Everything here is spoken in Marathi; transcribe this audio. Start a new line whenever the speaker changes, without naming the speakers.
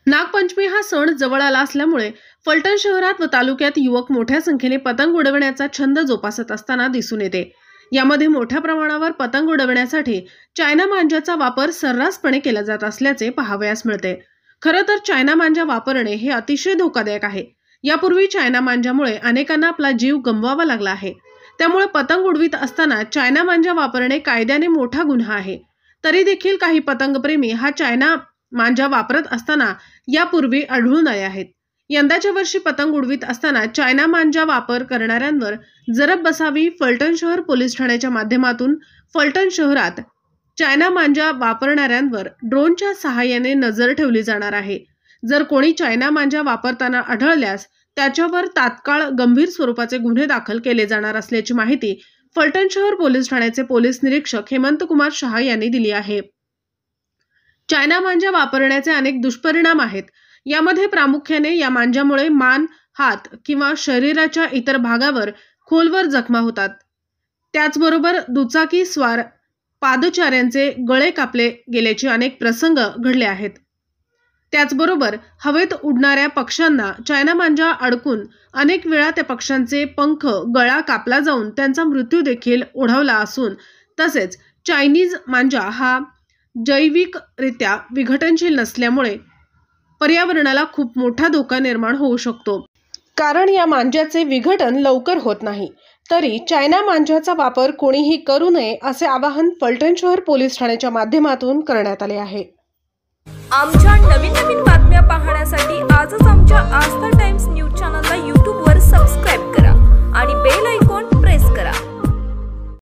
नागपंचमी हा सण जवळ आला असल्यामुळे फलटण शहरात व तालुक्यात युवक मोठ्या संख्येने पतंग उडविण्याचा छंद जोपासत असताना दिसून येते। यामध्ये मोठ्या प्रमाणावर पतंग उडविण्यासाठी चायना मांजाचा वापर सर्रासपणे केला जात असल्याचे पाहावयास मिळते। खरं तर चायना मांजा वापरणे हे अतिशय धोकादायक आहे। यापूर्वी चायना मांजामुळे अनेकांना आपला जीव गमवावा लागला आहे। त्यामुळे पतंग उडवित असताना चायना मांजा वापरणे कायद्याने मोठा गुन्हा आहे। तरी देखील काही पतंगप्रेमी हा चायना मांजा वापरत असताना यापूर्वी आढळून आले आहेत। यंदाच्या वर्षी पतंग उडवित असताना चायना मांजा वापर करणाऱ्यांवर जरब बसावी, फलटण शहर पोलीस ठाण्याच्या माध्यमातून फलटण शहरात चायना मांजा वापरणाऱ्यांवर ड्रोनच्या सहाय्याने नजर ठेवली जाणार आहे। जर कोणी चायना मांजा वापरताना आढळल्यास त्याच्यावर तात्काळ गंभीर स्वरूपाचे गुन्हे दाखल केले जाणार असल्याची माहिती फलटण शहर पोलीस ठाण्याचे पोलीस निरीक्षक हेमंत कुमार शहा यांनी दिली आहे। चायना मांजा वापरण्याचे अनेक दुष्परिणाम आहेत। यामध्ये प्रामुख्याने या मांजामुळे मान, हात किंवा शरीराच्या इतर भागावर खोलवर जखमा होतात। त्याचबरोबर दुचाकी स्वार पादचाऱ्यांचे गळे कापले गेल्याचे अनेक प्रसंग घडले आहेत। त्याचबरोबर हवेत उडणाऱ्या पक्ष्यांना चायना मांजा अडकून अनेक वेळा त्या पक्ष्यांचे पंख, गळा कापला जाऊन त्यांचा मृत्यू देखील ओढवला असून तसेच चायनीज मांजा हा जैविकरित्या विघटनशील नसल्यामुळे पर्यावरणाला खूप मोठा धोका निर्माण होऊ शकतो, कारण या मांजाचे विघटन लवकर होत नाही। तरी चायना मांजाचा वापर कोणीही करू नये असे आवाहन फलटण शहर पोलीस ठाण्याच्या माध्यमातून करण्यात आले आहे।
आमच्या नवीन बातम्या पाहण्यासाठी आजच आमच्या आस्था टाइम्स न्यूज चॅनलला YouTube वर सबस्क्राइब करा आणि बेल आयकॉन प्रेस करा।